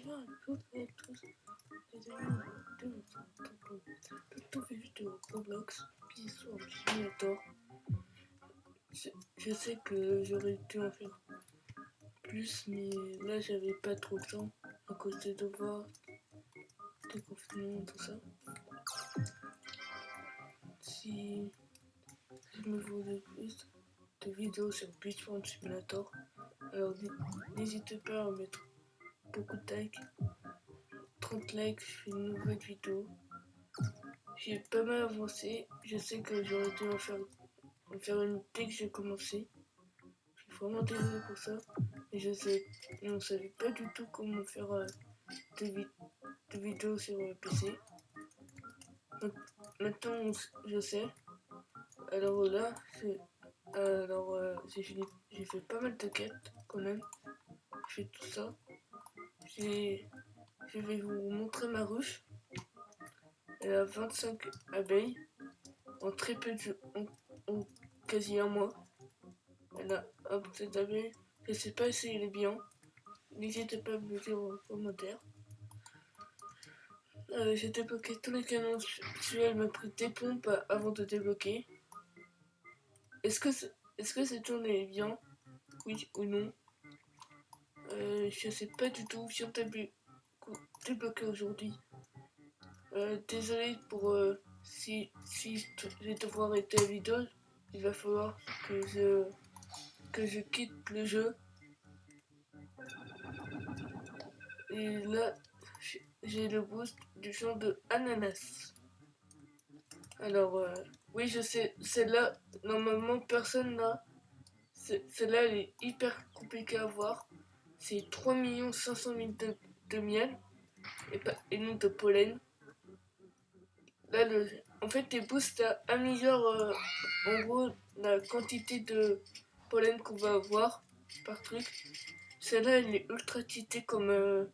Bonjour à toutes et à tous, les amis de notre nouvelle vidéo Roblox, Bisous Simulator. Je sais que j'aurais dû en faire plus, mais là j'avais pas trop de temps à cause des devoirs, des confinements, tout ça. Si je me voulais plus de vidéos sur Bisous Simulator, alors n'hésitez pas à mettre beaucoup de likes. 30 likes, je fais une nouvelle vidéo. J'ai pas mal avancé, je sais que j'aurais dû en faire une dès que j'ai commencé. Je suis vraiment désolé pour ça. Et on ne savait pas du tout comment faire des vidéos sur PC. Maintenant, je sais. Alors là, j'ai fait pas mal de quêtes quand même. J'ai fait tout ça. Je vais vous montrer ma ruche. Elle a 25 abeilles en très peu de en quasi un mois. Elle a cette abeille. Je sais pas si elle est bien. N'hésitez pas à me le dire en commentaire. J'ai débloqué tous les canons. Celui-là, elle m'a pris des pompes avant de débloquer. Est-ce que cette journée est bien? Oui ou non? Je sais pas du tout si on t'a débloqué aujourd'hui. Désolé pour si je vais devoir arrêter la vidéo. Il va falloir que je quitte le jeu. Et là, j'ai le boost du champ de ananas. Alors, oui, je sais, celle-là, normalement, personne n'a. Celle-là, elle est hyper compliquée à voir. C'est 3 500 000 de miel et non de pollen. Là, en fait, les boosts améliorent en gros la quantité de pollen qu'on va avoir par truc. Celle-là, elle est ultra cheatée comme.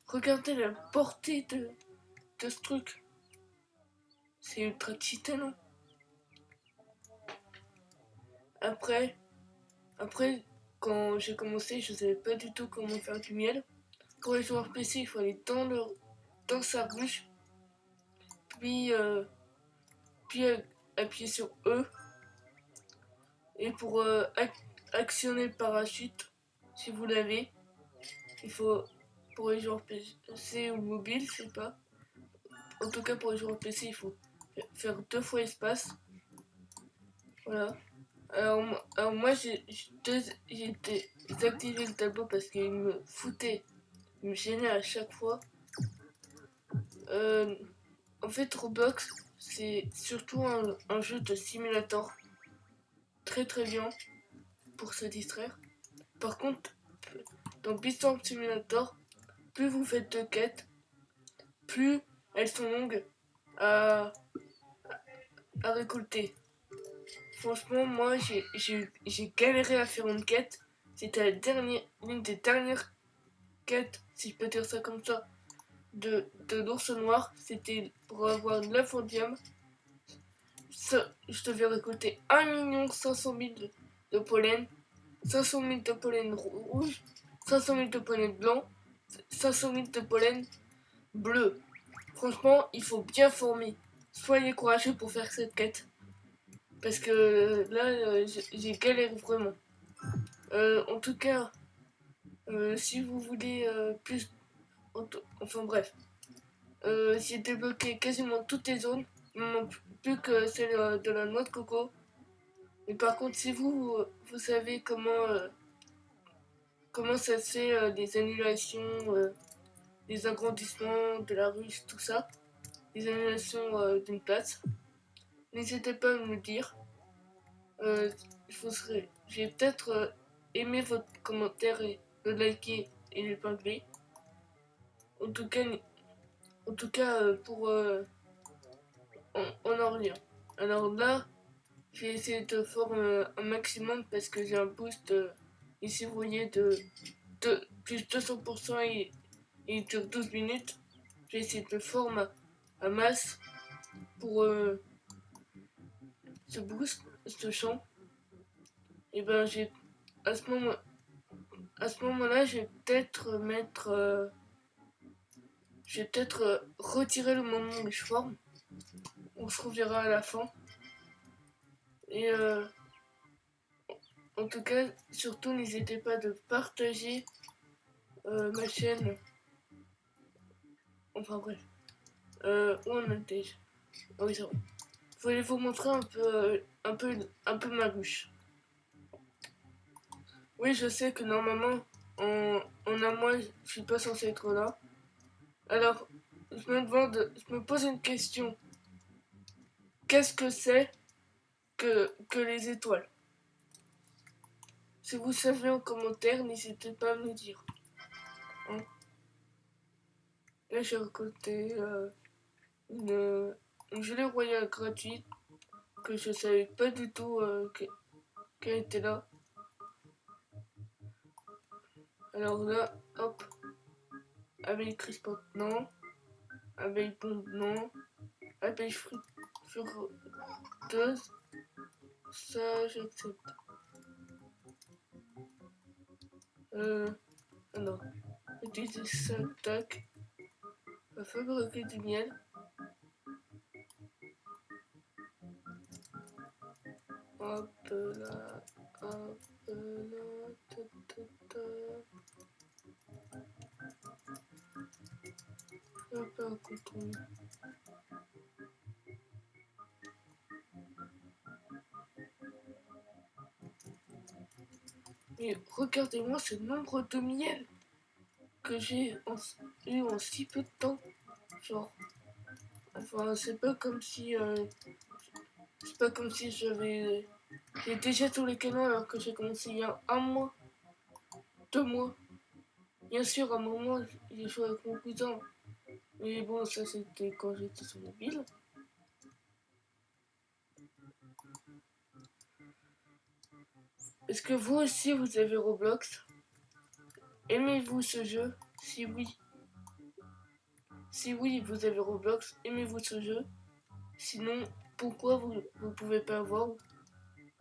Regardez la portée de ce truc. C'est ultra cheaté, non? Après, quand j'ai commencé, je savais pas du tout comment faire du miel. Pour les joueurs PC, il faut aller dans sa ruche, puis, puis appuyer sur E. Et pour actionner le parachute, si vous l'avez, il faut, pour les joueurs PC ou mobile, je sais pas. En tout cas, pour les joueurs PC, il faut faire 2 fois espace. Voilà. Alors moi, j'ai désactivé le tableau parce qu'il me foutait, il me gênait à chaque fois. En fait, Roblox, c'est surtout un jeu de simulator. Très très bien pour se distraire. Par contre, dans Beastorm Simulator, plus vous faites de quêtes, plus elles sont longues à récolter. Franchement, moi, j'ai galéré à faire une quête. C'était l'une des dernières quêtes, si je peux dire ça comme ça, de l'ours noir. C'était pour avoir de l'infondium. Je devais récolter 1 500 000 de pollen, 500 000 de pollen rouge, 500 000 de pollen blanc, 500 000 de pollen bleu. Franchement, il faut bien former. Soyez courageux pour faire cette quête. Parce que là, j'ai galéré vraiment. En tout cas, si vous voulez plus... Enfin bref. J'ai débloqué quasiment toutes les zones. Il ne manque plus que celle de la noix de coco. Mais par contre, si vous savez comment ça se fait, les annulations, les agrandissements de la ruche, tout ça, les annulations d'une place, n'hésitez pas à me le dire. J'ai peut-être aimé votre commentaire et le liker et l'épingler. En tout cas, on en revient. Alors là, j'ai essayé de faire un maximum parce que j'ai un boost ici, vous voyez, de plus 200% et il dure 12 minutes. J'ai essayé de le former à masse pour ce boost, ce champ. Et ben à ce moment-là, je vais peut-être mettre je vais peut-être retirer le moment où je forme. On se reverra à la fin. Et en tout cas, surtout n'hésitez pas de partager ma chaîne. Enfin bref. Où on était. Ah oui, c'est vrai. Je voulais vous montrer un peu ma bouche. Oui, je sais que normalement, en un mois, je suis pas censé être là. Alors, je me pose une question. Qu'est-ce que c'est que les étoiles? Si vous savez en commentaire, n'hésitez pas à me le dire. Hein. Là, j'ai récolté une gelée royale gratuite que je savais pas du tout qu'elle était là. Alors là, hop, abeille crispante, non. Abeille bombe, non. Abeille fructeuse, ça j'accepte. Ah non. Utiliser ça, tac. Va fabriquer du miel. Hop là, hop là, ta, ta, ta. Un peu un coton. Mais regardez-moi ce nombre de miel que j'ai eu en si peu de temps. Genre, enfin, c'est pas comme si j'ai déjà tous les canons alors que j'ai commencé il y a un mois, 2 mois. Bien sûr, à un moment, j'ai joué avec mon cousin. Mais bon, ça c'était quand j'étais sur mobile. Est-ce que vous aussi vous avez Roblox? Aimez-vous ce jeu? Si oui, vous avez Roblox, aimez-vous ce jeu? Sinon, pourquoi vous ne pouvez pas avoir?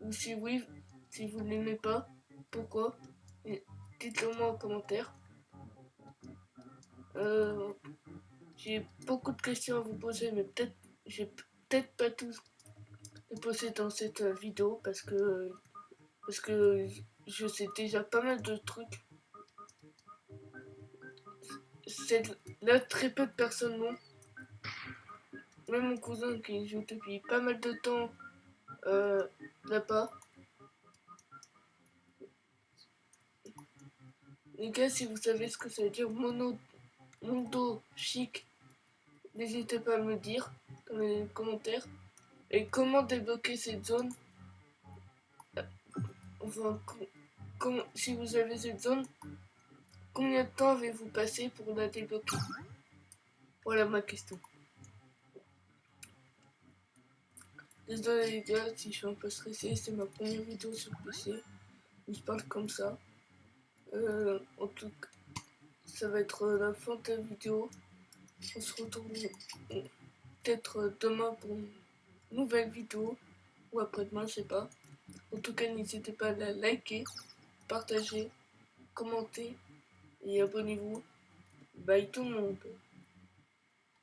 Ou si oui, si vous ne l'aimez pas, pourquoi? Dites-le moi en commentaire. J'ai beaucoup de questions à vous poser, mais j'ai peut-être pas tous les poser dans cette vidéo parce que je sais déjà pas mal de trucs. Là, très peu de personnes l'ont. Même mon cousin qui joue depuis pas mal de temps l'a pas. Les gars, si vous savez ce que ça veut dire mondo chic, n'hésitez pas à me le dire dans les commentaires. Et comment débloquer cette zone? Enfin, si vous avez cette zone, combien de temps avez-vous passé pour la débloquer? Voilà ma question. Désolé les gars si je suis un peu stressé, c'est ma première vidéo sur PC où je parle comme ça. En tout cas, ça va être la fin de la vidéo. On se retrouve peut-être demain pour une nouvelle vidéo ou après-demain, je sais pas. En tout cas, n'hésitez pas à la liker, partager, commenter et abonnez-vous. Bye tout le monde.